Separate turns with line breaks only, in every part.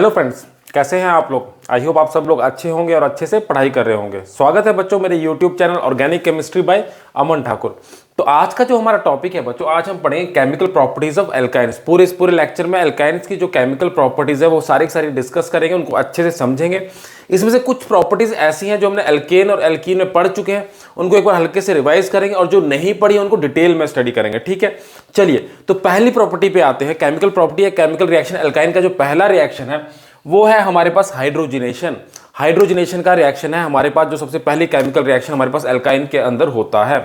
Hello friends, कैसे हैं आप लोग। आई होप आप सब लोग अच्छे होंगे और अच्छे से पढ़ाई कर रहे होंगे। स्वागत है बच्चों मेरे YouTube channel organic chemistry by Aman Thakur. तो आज का जो हमारा टॉपिक है बच्चों, आज हम पढ़ेंगे केमिकल प्रॉपर्टीज ऑफ एल्काइंस। इस पूरे लेक्चर में एल्काइंस की जो केमिकल प्रॉपर्टीज है वो सारी की सारी डिस्कस करेंगे, उनको अच्छे से समझेंगे। इसमें से कुछ प्रॉपर्टीज ऐसी हैं जो हमने एल्केन और एल्कीन में पढ़ चुके हैं, उनको एक बार हल्के से रिवाइज करेंगे, और जो नहीं पढ़ी है उनको डिटेल में स्टडी करेंगे। ठीक है, चलिए तो पहली प्रॉपर्टी पे आते हैं। केमिकल प्रॉपर्टी है केमिकल रिएक्शन एल्काइन का जो पहला रिएक्शन है वो है हमारे पास हाइड्रोजिनेशन। हाइड्रोजिनेशन का रिएक्शन है हमारे पास, जो सबसे पहली केमिकल रिएक्शन हमारे पास एल्काइन के अंदर होता है।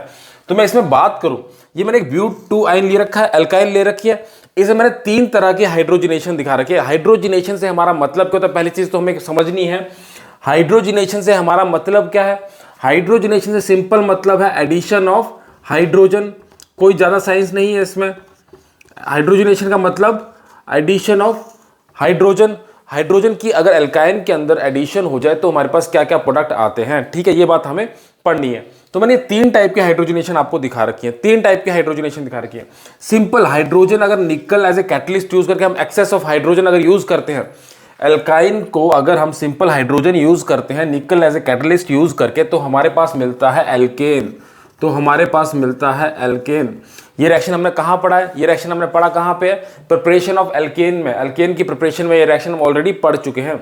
तो मैं इसमें बात करूं, ये मैंने एक ब्यूट-2 आयन ले रखा है, एल्काइन ले रखी है। इसे मैंने 3 तरह की हाइड्रोजिनेशन दिखा रखी है। हाइड्रोजिनेशन से हमारा मतलब क्या होता है, पहली चीज तो हमें समझनी है। हाइड्रोजिनेशन से हमारा मतलब क्या है। हाइड्रोजिनेशन से सिंपल मतलब है एडिशन ऑफ हाइड्रोजन। कोई ज्यादा साइंस नहीं है इसमें। हाइड्रोजिनेशन का मतलब एडिशन ऑफ हाइड्रोजन। हाइड्रोजन की अगर एल्काइन के अंदर एडिशन हो जाए तो हमारे पास क्या क्या प्रोडक्ट आते हैं। ठीक है, ये बात हमें पढ़नी है। तो मैंने 3 टाइप के हाइड्रोजनेशन आपको दिखा रखी है। 3 टाइप के हाइड्रोजनेशन दिखा रखी है। सिंपल हाइड्रोजन, अगर निकल एज ए कैटलिस्ट यूज करके हम एक्सेस ऑफ हाइड्रोजन अगर यूज करते हैं, एल्काइन को अगर हम सिंपल हाइड्रोजन यूज करते हैं निकल एज ए कैटलिस्ट यूज करके, तो हमारे पास मिलता है एल्केन। तो हमारे पास मिलता है एल्केन। ये रिएक्शन हमने कहाँ पढ़ा है, ये रिएक्शन हमने पढ़ा कहाँ पे है, प्रिपरेशन ऑफ एल्केन में। एल्केन की प्रिपरेशन में ये रिएक्शन हम ऑलरेडी पढ़ चुके हैं।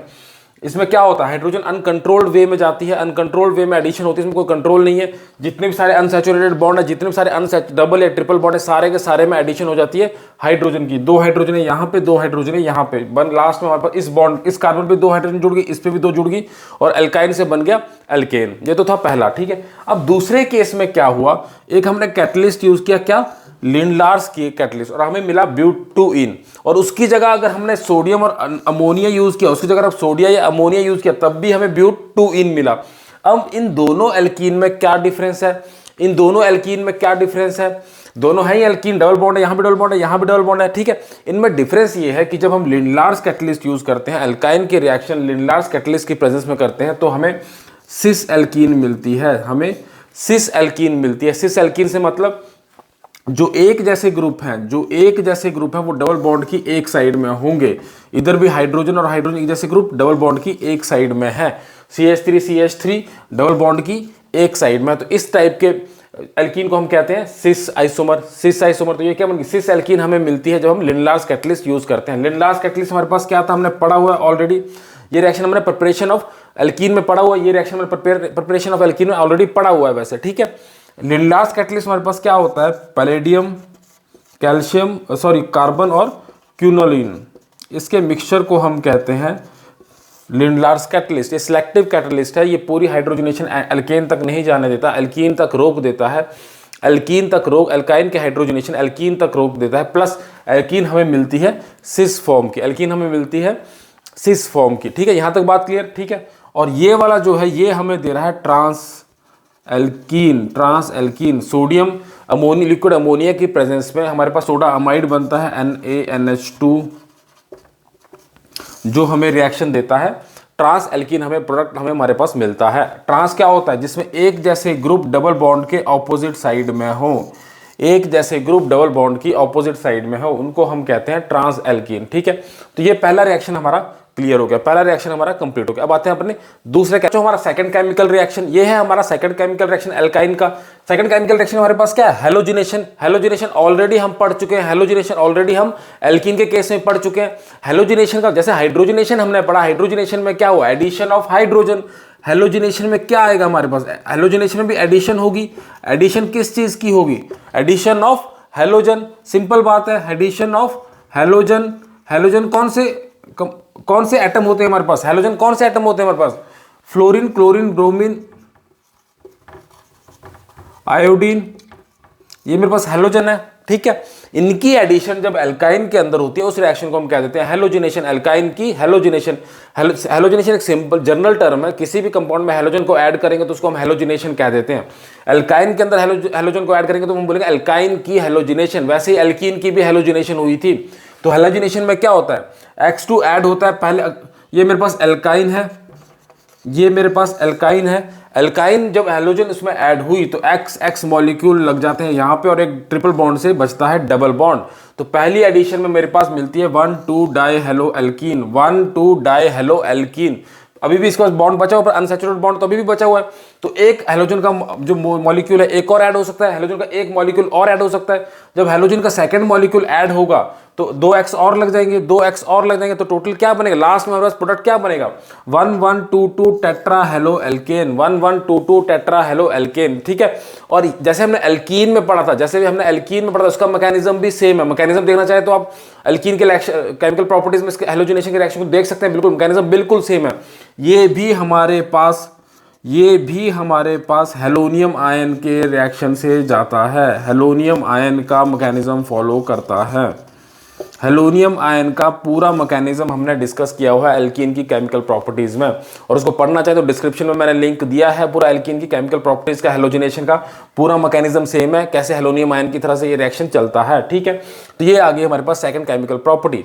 इसमें क्या होता है, हाइड्रोजन अनकंट्रोल्ड वे में जाती है, अनकंट्रोल्ड वे में एडिशन होती है, इसमें कोई कंट्रोल नहीं है। जितने भी सारे अनसैचुरेटेड बॉन्ड है, जितने भी सारे डबल या ट्रिपल बॉन्ड है, सारे के सारे में एडिशन हो जाती है हाइड्रोजन की। 2 हाइड्रोजन है यहाँ पे, 2 हाइड्रोजन है यहाँ पे, लास्ट में हमारे पास इस बॉन्ड, इस कार्बन पे 2 हाइड्रोजन जुड़ गई, इस पे भी 2 जुड़ गई, और एल्काइन से बन गया एल्केन। ये तो था पहला। ठीक है, अब दूसरे केस में क्या हुआ, एक हमने कैटलिस्ट यूज किया, क्या, लिंडलार्स की कैटलिस्ट, और हमें मिला ब्यूट-2इन। और उसकी जगह अगर हमने सोडियम और अमोनिया यूज किया, उसकी जगह सोडियम या अमोनिया यूज किया, तब भी हमें ब्यूट-2इन मिला। अब इन दोनों एल्कीन में क्या डिफरेंस है, इन दोनों एल्कीन में क्या डिफरेंस है, दोनों है ही एल्कीन, डबल बॉन्ड है, यहाँ भी डबल बॉन्ड है, यहाँ भी डबल बॉन्ड है। ठीक है, इनमें डिफरेंस ये है कि जब हम लिंडलार्स कैटलिस्ट यूज करते हैं, एल्काइन के रिएक्शन लिंडलार्स कैटलिस्ट की प्रेजेंस में करते हैं, तो हमें सिस एल्कीन मिलती है, हमें सिस एल्कीन मिलती है। सिस एल्कीन से मतलब जो एक जैसे ग्रुप हैं, जो एक जैसे ग्रुप हैं वो डबल बॉन्ड की एक साइड में होंगे। इधर भी हाइड्रोजन और हाइड्रोजन एक जैसे ग्रुप डबल बॉन्ड की एक साइड में है। CH3 डबल बॉन्ड की एक साइड में। तो इस टाइप के एल्कीन को हम कहते हैं सिस आइसोमर। सिस आइसोमर, तो ये क्या बन गई, सिस एल्कीन हमें मिलती है जब हम लिंडलार्स कैटलिस्ट यूज करते हैं। लिंडलार्स कैटलिस्ट हमारे पास क्या था, हमने पढ़ा हुआ है ऑलरेडी। ये रिएक्शन हमने प्रिपरेशन ऑफ एल्कीन में पढ़ा हुआ है, ये रिएक्शन हमने प्रिपरेशन ऑफ एल्कीन में ऑलरेडी पढ़ा हुआ है वैसे। ठीक है, लिंडलार्स कैटलिस्ट हमारे पास क्या होता है, पैलेडियम, कैल्शियम, कार्बन और क्यूनोलिन, इसके मिक्सचर को हम कहते हैं लिंडलार्स कैटलिस्ट। ये सिलेक्टिव कैटलिस्ट है, ये पूरी हाइड्रोजनेशन एल्केन तक नहीं जाने देता, एल्कीन तक रोक देता है। एल्कीन तक रोक, एल्काइन के हाइड्रोजनेशन एल्कीन तक रोक देता है। प्लस एल्कीन हमें मिलती है सिस फॉर्म की, एल्कीन हमें मिलती है सिस फॉर्म की। ठीक है, यहां तक बात क्लियर। ठीक है, और ये वाला जो है ये हमें दे रहा है trans alkene. Sodium ammonia, liquid ammonia की प्रेजेंस में हमारे पास सोडा अमाइड बनता है NaNH2, जो हमें रिएक्शन देता है ट्रांस एल्कीन। हमें प्रोडक्ट हमारे पास मिलता है। ट्रांस क्या होता है, जिसमें एक जैसे ग्रुप डबल बॉन्ड के ऑपोजिट साइड में हो, एक जैसे ग्रुप डबल बॉन्ड की ऑपोजिट साइड में हो, उनको हम कहते हैं ट्रांस एल्कीन। ठीक है, तो ये पहला रिएक्शन हमारा क्लियर हो गया, पहला रिएक्शन हमारा कंप्लीट हो गया। अब आते हैं अपने दूसरे, जो हमारा सेकंड केमिकल रिएक्शन, ये है हमारा सेकंड केमिकल रिएक्शन एल्काइन का। सेकंड केमिकल रिएक्शन हमारे पास क्या है, हेलोजिनेशन। हेलोजिनेशन ऑलरेडी हम पढ़ चुके हैं, हेलोजिनेशन ऑलरेडी हम एल्कीन के केस में पढ़ चुके हैं। हेलोजिनेशन का जैसे हाइड्रोजिनेशन हमने पढ़ा, हाइड्रोजिनेशन में क्या हुआ, एडिशन ऑफ हाइड्रोजन। हेलोजिनेशन में क्या आएगा हमारे पास, हेलोजिनेशन में भी एडिशन होगी। एडिशन किस चीज की होगी, एडिशन ऑफ हेलोजन। सिंपल बात है, एडिशन ऑफ हेलोजन। हेलोजन कौन से एटम होते हैं हमारे पास, हेलोजन कौन से एटम होते हैं हमारे पास, फ्लोरीन, क्लोरीन, ब्रोमीन, आयोडीन, ये मेरे पास हेलोजन है। ठीक है, इनकी एडिशन जब एल्काइन के अंदर होती है उस रिएक्शन को हम कह देते हैं हेलोजिनेशन। एल्काइन की हेलोजिनेशन। हेलोजिनेशन एक सिंपल जनरल टर्म है, किसी भी कंपाउंड में हेलोजन को ऐड करेंगे तो उसको हम हेलोजिनेशन कह देते हैं। एल्काइन के अंदर हेलोजन को ऐड करेंगे तो हम बोलेंगे एल्काइन की हेलोजिनेशन। वैसे ही एल्कीन की भी हेलोजिनेशन हुई थी। तो हेलोजिनेशन में क्या होता है, X2 ऐड होता है पहले। ये मेरे पास एल्काइन है, ये मेरे पास एल्काइन है, एल्काइन जब हैलोजन उसमें ऐड हुई तो एक्स एक्स मॉलिक्यूल लग जाते हैं यहाँ पे और एक ट्रिपल बॉन्ड से बचता है डबल बॉन्ड। तो पहली एडिशन में मेरे पास मिलती है 1,2 die hello alkene, 1,2 die hello alkene. अभी भी इसके पास बॉन्ड बचा हुआ, पर अनसैचुरेटेड बॉन्ड तो अभी भी बचा हुआ है। तो एक हैलोजन का जो मॉलिक्यूल है एक और ऐड हो सकता है, हैलोजन का एक मॉलिक्यूल और ऐड हो सकता है। जब हैलोजन का सेकंड मॉलिक्यूल ऐड होगा तो 2x और लग जाएंगे, 2x और लग जाएंगे, तो टोटल क्या बनेगा, लास्ट में हमारे पास प्रोडक्ट क्या बनेगा, 1122 tetra halo alkane, 1122 tetra halo alkane. ठीक है। और जैसे हमने एल्कीन में पढ़ा था, जैसे भी हमने एल्कीन में पढ़ा था, उसका मैकेनिज्म भी सेम है। मैकेनिज्म देखना चाहे तो आप एल्कीन के केमिकल प्रॉपर्टीज में इसके हैलोजनेशन के रिएक्शन को देख सकते हैं, बिल्कुल मैकेनिज्म बिल्कुल सेम है। ये भी हमारे पास हेलोनियम आयन के रिएक्शन से जाता है, हेलोनियम आयन का मैकेनिज्म फॉलो करता है। हेलोनियम आयन का पूरा मैकेनिज्म हमने डिस्कस किया हुआ है एल्कीन की केमिकल प्रॉपर्टीज में, और उसको पढ़ना चाहे तो डिस्क्रिप्शन में मैंने लिंक दिया है। पूरा एल्कीन की केमिकल प्रॉपर्टीज का हेलोजिनेशन का पूरा मैकेनिज्म सेम है, कैसे हेलोनियम आयन की तरह से ये रिएक्शन चलता है। ठीक है। तो ये आ गई हमारे पास सेकंड केमिकल प्रॉपर्टी।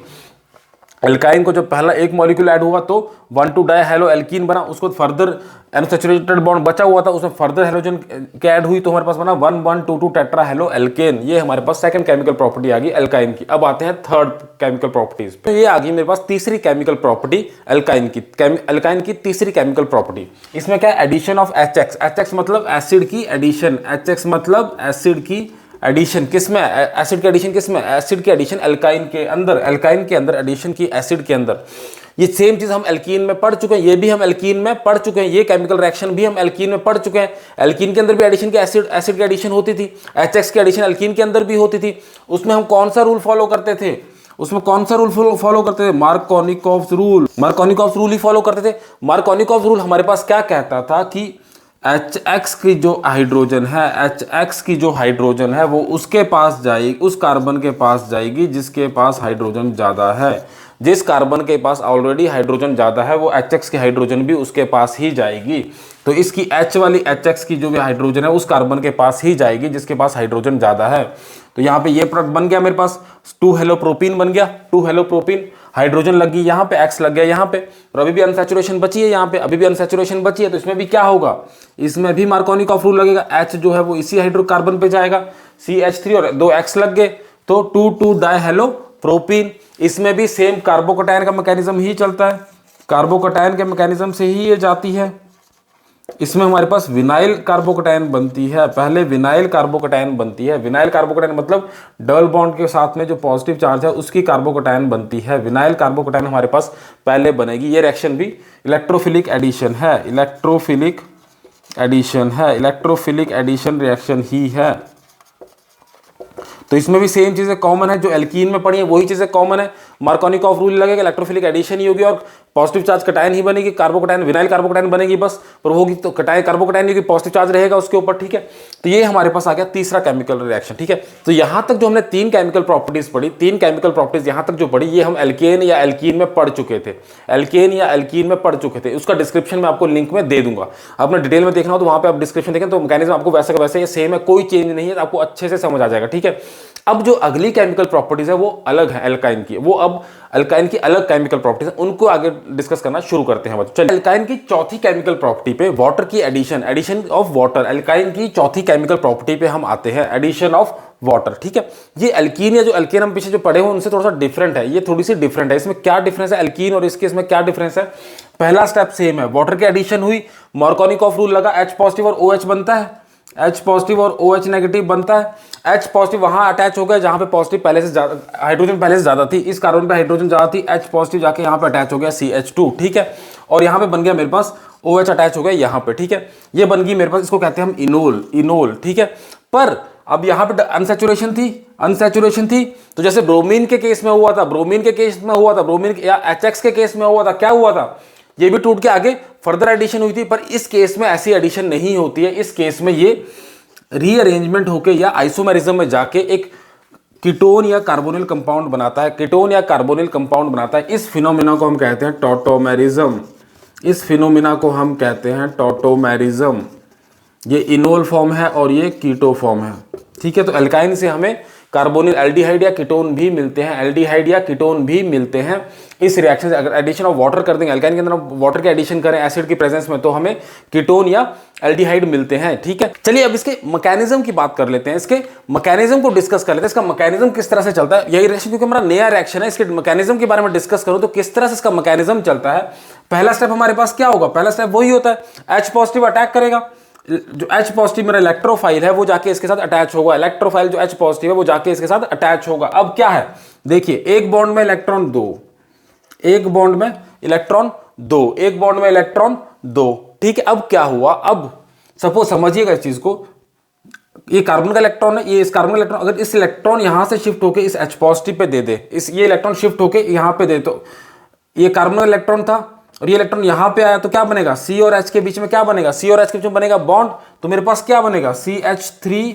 एल्काइन को जब पहला एक मॉलिक्यूल ऐड हुआ तो 1,2 डाई हेलो एल्कीन बना, उसको फर्दर अनसैचुरेटेड बॉन्ड बचा हुआ था, उसमें फर्दर हेलोजन के ऐड हुई तो हमारे पास बना 1122 टेट्रा हेलो एल्केन। ये हमारे पास सेकंड केमिकल प्रॉपर्टी आ गई एल्काइन की। अब आते हैं थर्ड केमिकल प्रॉपर्टीज पे। ये आ गई मेरे पास तीसरी केमिकल प्रॉपर्टी एल्काइन की। एल्काइन की तीसरी केमिकल प्रॉपर्टी, इसमें क्या है, एडिशन ऑफ HX। HX मतलब एसिड की एडिशन, HX मतलब एसिड की एडिशन। किसमें, एसिड की एडिशन किसमें, एसिड की एडिशन एल्काइन के अंदर, एल्काइन के अंदर एडिशन की एसिड के अंदर। ये सेम चीज हम एल्कीन में पढ़ चुके हैं, ये भी हम एल्कीन में पढ़ चुके हैं, ये केमिकल रिएक्शन भी हम एल्कीन में पढ़ चुके हैं। एल्कीन के अंदर भी एडिशन की एसिड की एडिशन होती थी, HX की एडिशन एल्कीन के अंदर भी होती थी। उसमें हम कौन सा रूल फॉलो करते थे, उसमें कौन सा रूल फॉलो करते थे, मार्कोनिकॉव्स रूल। मार्कोनिकॉव्स रूल ही फॉलो करते थे। मार्कोनिकॉव्स रूल हमारे पास क्या कहता था कि HX की जो हाइड्रोजन है, HX की जो हाइड्रोजन है वो उसके पास जाएगी, उस कार्बन के पास जाएगी जिसके पास हाइड्रोजन ज़्यादा है। जिस कार्बन के पास ऑलरेडी हाइड्रोजन ज़्यादा है वो HX की हाइड्रोजन भी उसके पास ही जाएगी। तो इसकी H वाली HX की जो भी हाइड्रोजन है उस कार्बन के पास ही जाएगी जिसके पास हाइड्रोजन ज़्यादा है। तो यहाँ पे ये प्रोडक्ट बन गया मेरे पास 2 हेलो प्रोपीन बन गया, 2 हेलो प्रोपीन, हाइड्रोजन लग गई यहाँ पे, X लग गया यहाँ पे, और अभी भी अनसैचुरेशन बची है यहाँ पे, अभी भी अनसैचुरेशन बची है। तो इसमें भी क्या होगा, इसमें भी मार्कोनिकॉफ रूल लगेगा। H जो है वो इसी हाइड्रोकार्बन पे जाएगा, CH3 और 2 X लग गए तो 2,2 डाई हेलो प्रोपीन। इसमें भी सेम कार्बोकटायन का मैकेनिज्म ही चलता है, कार्बोकटायन के मैकेनिज्म से ही ये जाती है। इसमें हमारे पास विनाइल कार्बोकटायन बनती है, पहले विनाइल कार्बोकटायन बनती है। विनाइल कार्बोकटायन मतलब डबल बॉन्ड के साथ में जो पॉजिटिव चार्ज है उसकी कार्बोकटायन बनती है। विनाइल कार्बोकटायन हमारे पास पहले बनेगी। ये रिएक्शन भी इलेक्ट्रोफिलिक एडिशन है, इलेक्ट्रोफिलिक एडिशन है, इलेक्ट्रोफिलिक एडिशन रिएक्शन ही है। तो इसमें भी सेम चीजें कॉमन है जो एल्कीन में पड़ी है, वही चीजें कॉमन है। मार्कोनिकॉफ रूल लगेगा, इलेक्ट्रोफिलिक एडिशन ही होगी और पॉजिटिव चार्ज कटायन ही बनेगी, कार्बोकटायन विनाइल कार्बोकटायन बनेगी बस, पर होगी तो कटायन कार्बोकटायन नहीं होगी, पॉजिटिव चार्ज रहेगा उसके ऊपर। ठीक है। तो ये हमारे पास आ गया तीसरा केमिकल रिएक्शन। ठीक है। तो यहां तक जो हमने 3 केमिकल प्रॉपर्टीज पढ़ी, 3 केमिकल प्रॉपर्टीज यहां तक जो पढ़ी, ये हम एल्केन या एल्कीन में पढ़ चुके थे, एल्केन या एल्कीन में पढ़ चुके थे। उसका डिस्क्रिप्शन में आपको लिंक में दे दूंगा, आपने डिटेल में देखना हो तो वहां पर आप डिस्क्रिप्शन देखें तो मैकेनिज्म आपको वैसे का वैसे ये सेम है, कोई चेंज नहीं है, आपको अच्छे से समझ आ जाएगा। ठीक है। अब जो अगली केमिकल प्रॉपर्टीज है वो अलग है एल्काइन की, वो अब अल्काइन की अलग केमिकल प्रॉपर्टीज है, उनको आगे डिस्कस करना शुरू करते हैं बच्चों। चलिए अल्काइन की चौथी केमिकल प्रॉपर्टी पे, वाटर की addition, addition of water. Alkyne की चौथी केमिकल प्रॉपर्टी पे हम आते हैं, एडिशन ऑफ वाटर। ठीक है। ये एल्कीन या जो एल्केन हम पीछे जो पढ़े हुए उनसे थोड़ा सा डिफरेंट है, ये थोड़ी सी डिफरेंट है। इसमें क्या डिफरेंस है एल्कीन और इसके, इसमें क्या डिफरेंस है। पहला स्टेप सेम है, वाटर की एडिशन हुई, मार्कोनिकॉफ रूल लगा, H पॉजिटिव और OH बनता है, H पॉजिटिव और OH नेगेटिव बनता है। H पॉजिटिव वहां अटैच हो गया जहां पे पॉजिटिव पहले से हाइड्रोजन पहले से ज्यादा थी, इस कार्बन पे हाइड्रोजन ज्यादा थी, H पॉजिटिव जाके यहां पे अटैच हो गया CH2। ठीक है। और यहां पे बन गया मेरे पास OH अटैच हो गया यहां पे। ठीक है। ये बन गई मेरे पास, इसको कहते हैं हम इनोल, इनोल। ठीक है। पर अब यहां पे अनसैचुरेशन थी, अनसैचुरेशन थी, तो जैसे ब्रोमीन के केस में हुआ था, ब्रोमीन के केस में हुआ था, ब्रोमीन या HX के केस में हुआ था, क्या हुआ था, ये भी टूट के आगे फर्दर एडिशन हुई थी। पर इस केस में ऐसी एडिशन नहीं होती है, इस केस में ये रीअरेंजमेंट होके या आइसोमेरिज्म में जाके एक कीटोन या कार्बोनिल कंपाउंड बनाता है, कीटोन या कार्बोनिल कंपाउंड बनाता है। इस फिनोमिना को हम कहते हैं टॉटोमेरिज्म, इस फिनोमिना को हम कहते हैं टॉटोमेरिज्म। ये इनोल फॉर्म है और ये कीटो फॉर्म है। ठीक है। तो एल्काइन से हमें कार्बोनिल एल्डिहाइड या कीटोन भी मिलते हैं, एल्डिहाइड या कीटोन भी मिलते हैं इस रिएक्शन से। अगर एडिशन ऑफ वाटर कर देंगे, अल्काइन के अंदर वाटर के एडिशन करें एसिड की प्रेजेंस में, तो हमें कीटोन या एल्डिहाइड मिलते हैं, ठीक है। चलिए अब इसके मैकेनिज्म की बात कर लेते हैं, इसके मैकेनिज्म को डिस्कस कर लेते हैं, इसका मैकेनिज्म किस तरह से चलता है। यही रिएक्शन क्योंकि हमारा नया रिएक्शन है, इसके मैकेनिज्म के बारे में डिस्कस करूं तो किस तरह से इसका मैकेनिज्म चलता है। पहला स्टेप हमारे पास क्या होगा, पहला स्टेप वही होता है, H पॉजिटिव अटैक करेगा, जो H पॉजिटिव मेरा इलेक्ट्रोफाइल है वो जाके इसके साथ अटैच होगा, इलेक्ट्रोफाइल जो H पॉजिटिव है वो जाके इसके साथ अटैच होगा। अब क्या है देखिए, एक बॉन्ड में इलेक्ट्रॉन दो, एक बॉन्ड में इलेक्ट्रॉन दो, एक बॉन्ड में इलेक्ट्रॉन दो, ठीक है। अब क्या हुआ, अब सपोज समझिएगा इस चीज को, ये कार्बन का इलेक्ट्रॉन है, ये इस कार्बन का इलेक्ट्रॉन, अगर इस इलेक्ट्रॉन यहां से शिफ्ट होकर इस H पॉजिटिव पे दे दे, इस ये इलेक्ट्रॉन शिफ्ट होकर यहां पे दे, तो ये कार्बन का इलेक्ट्रॉन था और ये इलेक्ट्रॉन यहां पे आया, तो क्या बनेगा, C और H के बीच में क्या बनेगा, C और H के बीच में बनेगा बॉन्ड, तो मेरे पास क्या बनेगा CH3,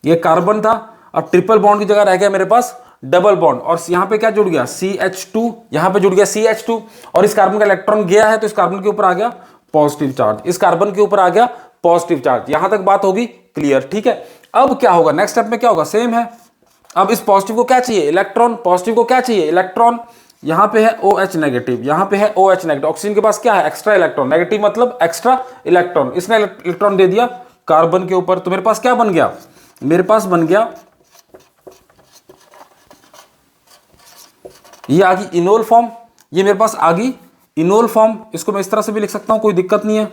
ये कार्बन था, अब ट्रिपल बॉन्ड की जगह रह गया मेरे पास डबल बॉन्ड, और यहां पे क्या जुड़ गया CH2, यहां पे जुड़ गया CH2, और इस कार्बन का इलेक्ट्रॉन गया है तो इस कार्बन के ऊपर आ गया पॉजिटिव चार्ज, इस कार्बन के ऊपर आ गया पॉजिटिव चार्ज। यहां तक बात होगी क्लियर, ठीक है। अब क्या होगा, नेक्स्ट स्टेप में क्या होगा, सेम है। अब इस पॉजिटिव को क्या चाहिए, इलेक्ट्रॉन, पॉजिटिव को क्या चाहिए, इलेक्ट्रॉन, यहां पे है OH नेगेटिव, यहां पे है OH नेगेटिव, ऑक्सीजन के पास क्या है, एक्स्ट्रा इलेक्ट्रॉन, नेगेटिव मतलब एक्स्ट्रा इलेक्ट्रॉन, इसने इलेक्ट्रॉन दे दिया कार्बन के ऊपर, तो मेरे पास क्या बन गया, मेरे पास बन गया, ये आ गई इनोल फॉर्म, ये मेरे पास आ गई इनोल फॉर्म, इसको मैं इस तरह से भी लिख सकता हूं, कोई दिक्कत नहीं है,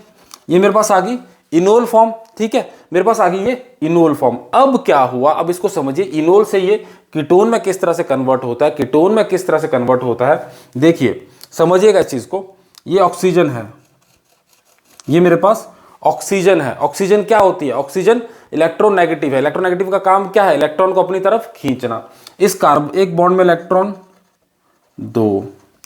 ये मेरे पास आ गई इनोल फॉर्म, ठीक है, मेरे पास आ गई ये इनोल फॉर्म। अब क्या हुआ, अब इसको समझिए, इनोल से ये कीटोन में किस तरह से कन्वर्ट होता है, कीटोन में किस तरह से कन्वर्ट होता है, देखिए समझिएगा इस चीज को। ये ऑक्सीजन है, ये मेरे पास ऑक्सीजन है, ऑक्सीजन क्या होती है, ऑक्सीजन इलेक्ट्रोनेगेटिव है, इलेक्ट्रोनेगेटिव का काम क्या है, इलेक्ट्रॉन को अपनी तरफ खींचना। इस कार्ब एक बॉन्ड में इलेक्ट्रॉन दो,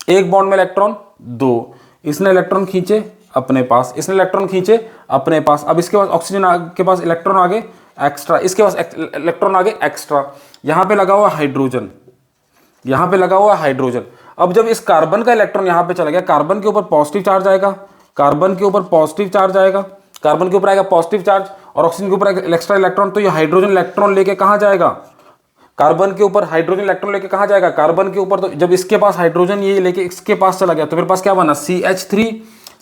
एक बॉन्ड में इलेक्ट्रॉन दो, इसने इलेक्ट्रॉन खींचे अपने पास, इसने इलेक्ट्रॉन खींचे अपने पास, अब इसके पास ऑक्सीजन के पास इलेक्ट्रॉन आगे एक्स्ट्रा, इसके पास इलेक्ट्रॉन आगे एक्स्ट्रा, यहां पे लगा हुआ हाइड्रोजन, यहां पे लगा हुआ हाइड्रोजन। अब जब इस कार्बन का इलेक्ट्रॉन यहां पे चला गया, कार्बन के ऊपर पॉजिटिव चार्ज आएगा, कार्बन के ऊपर पॉजिटिव चार्ज आएगा, कार्बन के ऊपर आएगा पॉजिटिव चार्ज, और ऑक्सीजन के ऊपर एक्स्ट्रा इलेक्ट्रॉन, तो ये हाइड्रोजन इलेक्ट्रॉन लेके कहां जाएगा, कार्बन के ऊपर हाइड्रोजन इलेक्ट्रॉन लेके कहां जाएगा, कार्बन के ऊपर। तो जब इसके पास हाइड्रोजन ये लेके इसके पास चला गया, तो मेरे पास क्या बना, CH3,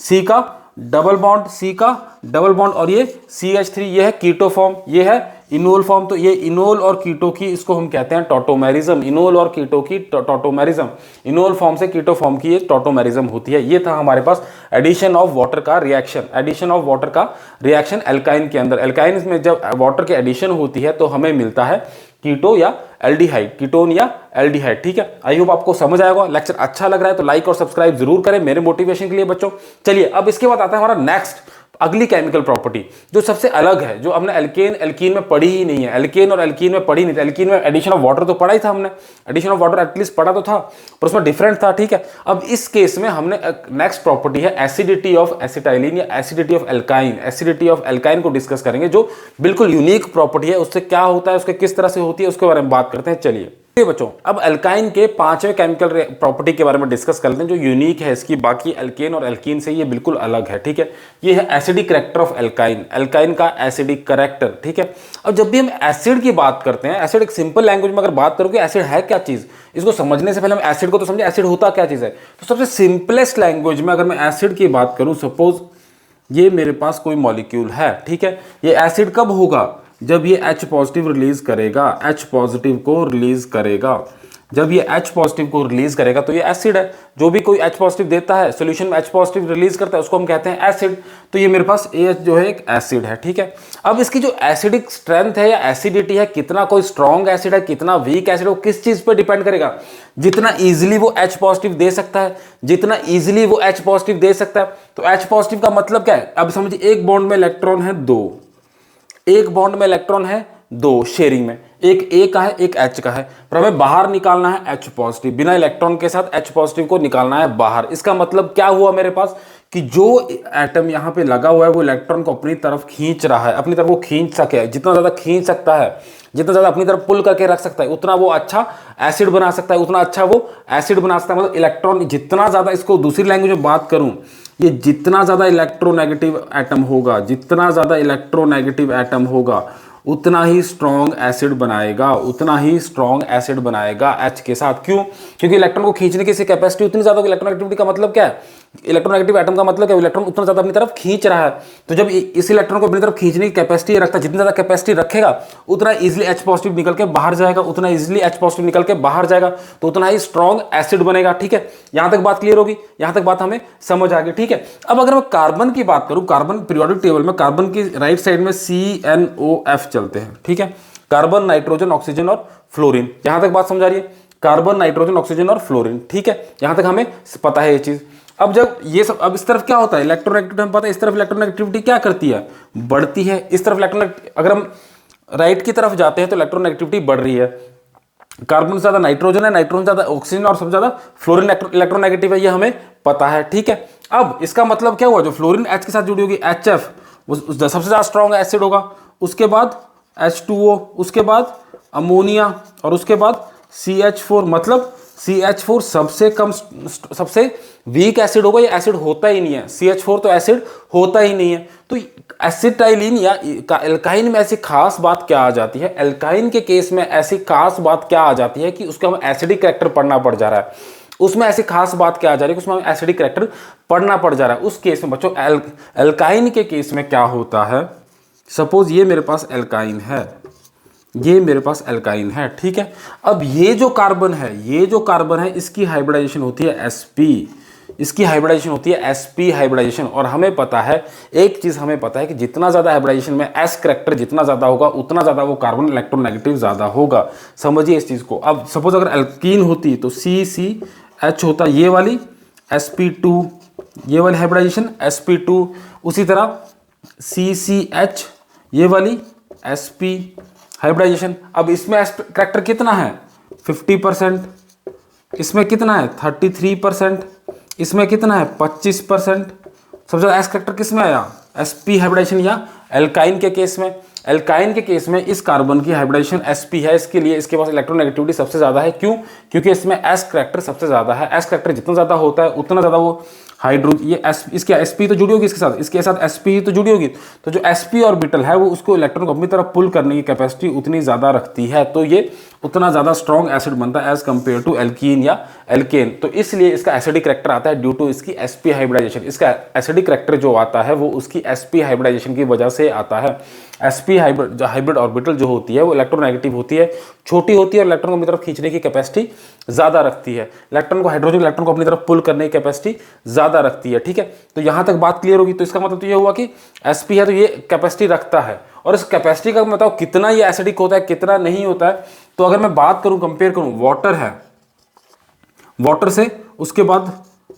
C का डबल बॉन्ड, C का डबल बॉन्ड, और ये CH3, ये है कीटो फॉर्म, ये है इनोल फॉर्म। तो ये इनोल और कीटो की, इसको हम कहते हैं टॉटोमेरिज्म, इनोल और कीटो की टॉटोमेरिज्म, इनोल फॉर्म से कीटो फॉर्म की एक टॉटोमेरिज्म होती है। ये था हमारे पास एडिशन ऑफ वाटर का रिएक्शन, एडिशन ऑफ वाटर का रिएक्शन एल्काइन के अंदर। एल्काइन में जब वाटर की एडिशन होती है तो हमें मिलता है कीटो या एल्डिहाइड, कीटोन या एल्डिहाइड, ठीक है। आई होप आपको समझ आएगा। लेक्चर अच्छा लग रहा है तो लाइक और सब्सक्राइब जरूर करें मेरे मोटिवेशन के लिए बच्चों। चलिए अब इसके बाद आता है हमारा नेक्स्ट अगली केमिकल प्रॉपर्टी जो सबसे अलग है, जो हमने एल्केन एल्कीन में पढ़ी ही नहीं है, एल्केन और एल्कीन में पढ़ी नहीं थी। एल्कीन में एडिशन ऑफ वाटर तो पढ़ा ही था हमने, एडिशन ऑफ वाटर एटलीस्ट पढ़ा तो था, पर उसमें डिफरेंट था, ठीक है। अब इस केस में हमने नेक्स्ट प्रॉपर्टी है एसिडिटी ऑफ एसिटाइलिन या acidity of alkyne, acidity of alkyne को डिस्कस करेंगे, जो बिल्कुल यूनिक प्रॉपर्टी है। उससे क्या होता है, उसके किस तरह से होती है, उसके बारे में बात करते हैं। चलिए बच्चों अब एल्काइन के पांचवें केमिकल प्रॉपर्टी के बारे में डिस्कस करते हैं, जो यूनिक है इसकी बाकी एल्केन और एल्कीन से ये बिल्कुल अलग है, ठीक है। ये है acidic character of alkyne, alkyne का एसिडिक कैरेक्टर, ठीक है। अब जब भी हम एसिड की बात करते हैं, एसिड एक सिंपल लैंग्वेज में अगर बात करोगे एसिड है क्या चीज, इसको समझने से पहले हम एसिड को तो समझे, एसिड होता क्या चीज है। तो सबसे सिंपलेस्ट लैंग्वेज में अगर मैं एसिड की बात करूं, सपोज ये मेरे पास कोई मॉलिक्यूल है, ठीक है। ये एसिड कब होगा, जब ये H पॉजिटिव रिलीज करेगा, H पॉजिटिव को रिलीज करेगा। जब ये H पॉजिटिव को रिलीज करेगा तो ये एसिड है। जो भी कोई H पॉजिटिव देता है, सॉल्यूशन में H पॉजिटिव रिलीज करता है, उसको हम कहते हैं एसिड। तो ये मेरे पास AH जो है एक एसिड है, ठीक है। अब इसकी जो एसिडिक स्ट्रेंथ है या एसिडिटी है, कितना कोई स्ट्रॉन्ग एसिड है, कितना वीक एसिड है, वो किस चीज पर डिपेंड करेगा, जितना इजिली वो H पॉजिटिव दे सकता है, जितना इजिली वो H पॉजिटिव दे सकता है। तो H पॉजिटिव का मतलब क्या है, अब समझिए एक बॉन्ड में इलेक्ट्रॉन है दो, एक बॉन्ड में इलेक्ट्रॉन है दो शेयरिंग में, एक A का है एक H का है, पर हमें बाहर निकालना है H पॉजिटिव, बिना इलेक्ट्रॉन के साथ H पॉजिटिव को निकालना है बाहर। इसका मतलब क्या हुआ मेरे पास कि जो एटम यहाँ पे लगा हुआ है वो इलेक्ट्रॉन को अपनी तरफ खींच रहा है, अपनी तरफ वो खींच सके, जितना ज्यादा खींच सकता है, जितना ज्यादा अपनी तरफ पुल करके रख सकता है, उतना वो अच्छा एसिड बना सकता है, उतना अच्छा वो एसिड बना सकता है। मतलब इलेक्ट्रॉन जितना ज्यादा, इसको दूसरी लैंग्वेज में बात करूं, ये जितना ज्यादा इलेक्ट्रोनेगेटिव एटम होगा, जितना ज्यादा इलेक्ट्रोनेगेटिव एटम होगा, उतना ही स्ट्रॉन्ग एसिड बनाएगा, उतना ही स्ट्रॉन्ग एसिड बनाएगा H के साथ। क्यों? क्योंकि इलेक्ट्रॉन को खींचने की कैपेसिटी उतनी ज्यादा होगी। इलेक्ट्रोनेगेटिविटी का मतलब क्या है? इलेक्ट्रोनेगेटिव एटम का मतलब क्या? इलेक्ट्रॉन उतना ज्यादा अपनी तरफ खींच रहा है। तो जब इस इलेक्ट्रॉन को अपनी तरफ खींचने की कैपेसिटी रखता है, जितनी ज्यादा कैपेसिटी रखेगा उतना इजिली H पॉजिटिव निकल के बाहर जाएगा, उतना इजिली H पॉजिटिव निकल के बाहर जाएगा, तो उतना ही स्ट्रॉन्ग एसिड बनेगा। ठीक है, यहां तक बात क्लियर होगी, यहां तक बात हमें समझ आ गई। ठीक है, अब अगर मैं कार्बन की बात करूं, कार्बन पीरियोडिक टेबल में कार्बन की राइट साइड में CNOF चलते हैं। ठीक है, कार्बन, नाइट्रोजन, ऑक्सीजन और फ्लोरीन। यहां तक बात समझ आ रही है? कार्बन, नाइट्रोजन, ऑक्सीजन और फ्लोरीन। ठीक है, यहां तक हमें पता है ये चीज। अब जब ये सब, अब इस तरफ क्या होता है? इलेक्ट्रोनेगेटिविटी हमें पता है, इस तरफ इलेक्ट्रोनेगेटिविटी क्या करती है? बढ़ती है। इस तरफ अगर हम राइट की तरफ जाते हैं तो इलेक्ट्रोनेगेटिविटी बढ़ रही है। कार्बन से ज्यादा नाइट्रोजन है, नाइट्रोजन ज्यादा ऑक्सीजन और सबसे ज्यादा फ्लोरीन इलेक्ट्रोनेगेटिव है, ये हमें पता है। ठीक है, अब इसका मतलब क्या हुआ? जो फ्लोरीन H के साथ जुड़ी होगी HF, सबसे ज्यादा स्ट्रॉन्ग एसिड होगा। उसके बाद H2O, उसके बाद अमोनिया और उसके बाद CH4। मतलब CH4 सबसे कम, सबसे वीक एसिड होगा। ये एसिड होता ही नहीं है, CH4 तो एसिड होता ही नहीं है। तो एसिटाइलिन या एल्काइन में ऐसी खास बात क्या आ जाती है? एल्काइन के केस में ऐसी खास बात क्या आ जाती है कि उसका हमें एसिडिक कैरेक्टर पढ़ना पड़ जा रहा है। उसमें ऐसी खास बात क्या आ जा रही है कि उसमें हमें एसिडिक कैरेक्टर पढ़ना पड़ जा रहा है। उस केस में बच्चों एल्काइन के केस में क्या होता है? सपोज ये मेरे पास एल्काइन है, ये मेरे पास एल्काइन है। ठीक है, अब ये जो कार्बन है, ये जो कार्बन है, इसकी हाइब्रिडाइजेशन होती है sp, इसकी हाइब्रिडाइजेशन होती है sp हाइब्रिडाइजेशन। और हमें पता है, एक चीज हमें पता है कि जितना ज्यादा हाइब्रिडाइजेशन में s करेक्टर जितना ज्यादा होगा, उतना ज्यादा वो कार्बन इलेक्ट्रोनेगेटिव ज्यादा होगा। समझिए इस चीज को। अब सपोज अगर एल्कीन होती तो CCH होता, ये वाली sp2, ये वाली हाइब्रिडाइजेशन sp2, उसी तरह CCH, ये वाली sp हाइब्रिडाइजेशन। अब इसमें एस करेक्टर कितना है? 50%। इसमें कितना है? 33%। इसमें कितना है? 25%। सबसे ज्यादा एस करेक्टर किस में आया? sp हाइब्रिडाइजेशन या एल्काइन के केस में। एल्काइन के केस में इस कार्बन की हाइब्रिडाइजेशन sp है, इसके लिए इसके पास इलेक्ट्रोनेगेटिविटी सबसे ज्यादा है। क्यों? क्योंकि इसमें s करेक्टर सबसे ज्यादा है। s करेक्टर जितना ज्यादा होता है उतना ज्यादा वो ये इसके sp तो जुड़ी होगी इसके साथ, इसके साथ sp तो जुड़ी होगी। तो जो sp ऑर्बिटल है वो उसको इलेक्ट्रॉन को अपनी तरफ पुल करने की कैपेसिटी उतनी ज्यादा रखती है, तो ये उतना ज्यादा स्ट्रॉन्ग एसिड बनता है एज कंपेयर टू एल्कीन या एल्केन। तो इसलिए इसका एसिडिक करेक्टर आता है ड्यू टू इसकी sp हाइब्रिडाइजेशन। इसका एसिडिक करेक्टर जो आता है वो उसकी sp हाइब्रिडाइजेशन की वजह से आता है। sp हाइब्रिड ऑर्बिटल जो होती है वो इलेक्ट्रोनेगेटिव होती है, छोटी होती है और इलेक्ट्रॉन को अपनी तरफ खींचने की कैपेसिटी ज्यादा रखती है। हाइड्रोजन इलेक्ट्रॉन को अपनी तरफ पुल करने की कैपेसिटी ज्यादा रखती है। ठीक है, तो यहां तक बात क्लियर होगी। तो इसका मतलब तो ये हुआ कि sp है तो ये कैपेसिटी रखता है, और इस कैपेसिटी का बताओ कितना ये एसिडिक होता है, कितना नहीं होता है। तो अगर मैं बात करूं, कंपेयर करूं, वाटर है, वाटर से उसके बाद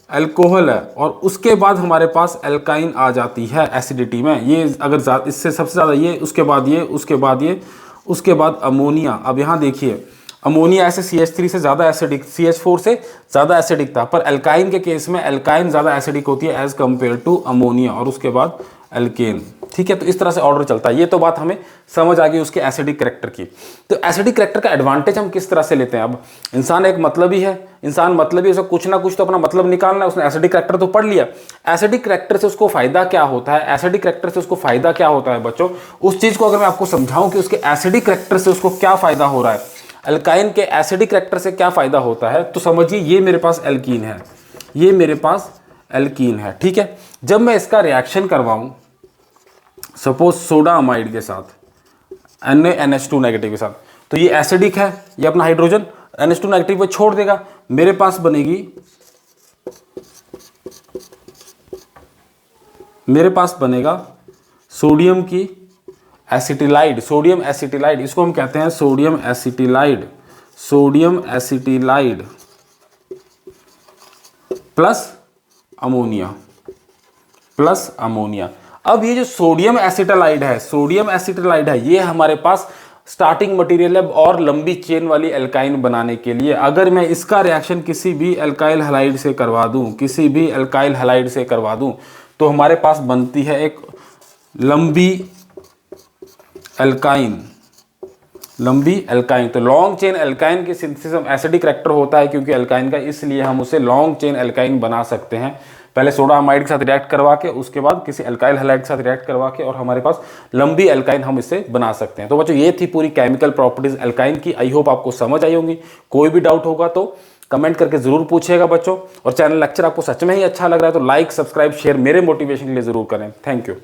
अल्कोहल है और उसके बाद हमारे पास एल्काइन आ जाती है एसिडिटी में। ये अगर इससे सबसे ज़्यादा ये, उसके बाद ये, उसके बाद ये, उसके बाद अमोनिया। अब यहाँ देखिए, अमोनिया ऐसे CH3 से ज़्यादा एसिडिक, CH4 से ज़्यादा एसिडिक था, पर एल्काइन के केस में एल्काइन ज़्यादा एसिडिक होती है एज कंपेयर टू अमोनिया, और उसके बाद एल्केन। ठीक है, तो इस तरह से ऑर्डर चलता है। ये तो बात हमें समझ आ गई उसके एसिडिक करेक्टर की। तो एसिडिक करेक्टर का एडवांटेज हम किस तरह से लेते हैं? अब इंसान एक मतलबी है, इंसान मतलबी, उसे कुछ ना कुछ तो अपना मतलब निकालना है। उसने एसिडिक करेक्टर तो पढ़ लिया, एसिडिक करेक्टर से उसको फायदा क्या होता है? एसिडिक करेक्टर से उसको फायदा क्या होता है बच्चों? उस चीज को अगर मैं आपको समझाऊं कि उसके एसिडिक करेक्टर से उसको क्या फायदा हो रहा है, एल्काइन के एसिडिक करेक्टर से क्या फायदा होता है, तो समझिए ये मेरे पास एल्कीन है, ये मेरे पास एल्कीन है। ठीक है, जब मैं इसका रिएक्शन करवाऊं सपोज सोडा अमाइड के साथ, NaNH2 नेगेटिव के साथ, तो ये एसिडिक है, ये अपना हाइड्रोजन NH2 नेगेटिव को छोड़ देगा, मेरे पास बनेगी, मेरे पास बनेगा सोडियम की एसिटिलाइड, सोडियम एसिटिलाइड, इसको हम कहते हैं sodium acetylide, sodium acetylide plus ammonia, plus ammonia. अब ये जो सोडियम एसिटालाइड है, सोडियम एसिटालाइड है, ये हमारे पास स्टार्टिंग मटेरियल है और लंबी चेन वाली एल्काइन बनाने के लिए। अगर मैं इसका रिएक्शन किसी भी एल्काइल हैलाइड से करवा दूं, किसी भी एल्काइल हैलाइड से करवा दूं, तो हमारे पास बनती है एक लंबी एल्काइन, लंबी एल्काइन। तो लॉन्ग चेन एल्काइन की सिंथेसिस एसिडिक करेक्टर होता है क्योंकि एल्काइन का, इसलिए हम उसे लॉन्ग चेन एल्काइन बना सकते हैं पहले सोडा अमाइड के साथ रिएक्ट करवा के उसके बाद किसी अल्काइल हैलाइड के साथ रिएक्ट करवा के और हमारे पास लंबी अल्काइन हम इससे बना सकते हैं। तो बच्चों ये थी पूरी केमिकल प्रॉपर्टीज अल्काइन की। आई होप आपको समझ आई होंगी। कोई भी डाउट होगा तो कमेंट करके जरूर पूछिएगा बच्चों। और चैनल लेक्चर आपको सच में ही अच्छा लग रहा है तो लाइक, सब्सक्राइब, शेयर मेरे मोटिवेशन के लिए जरूर करें। Thank you.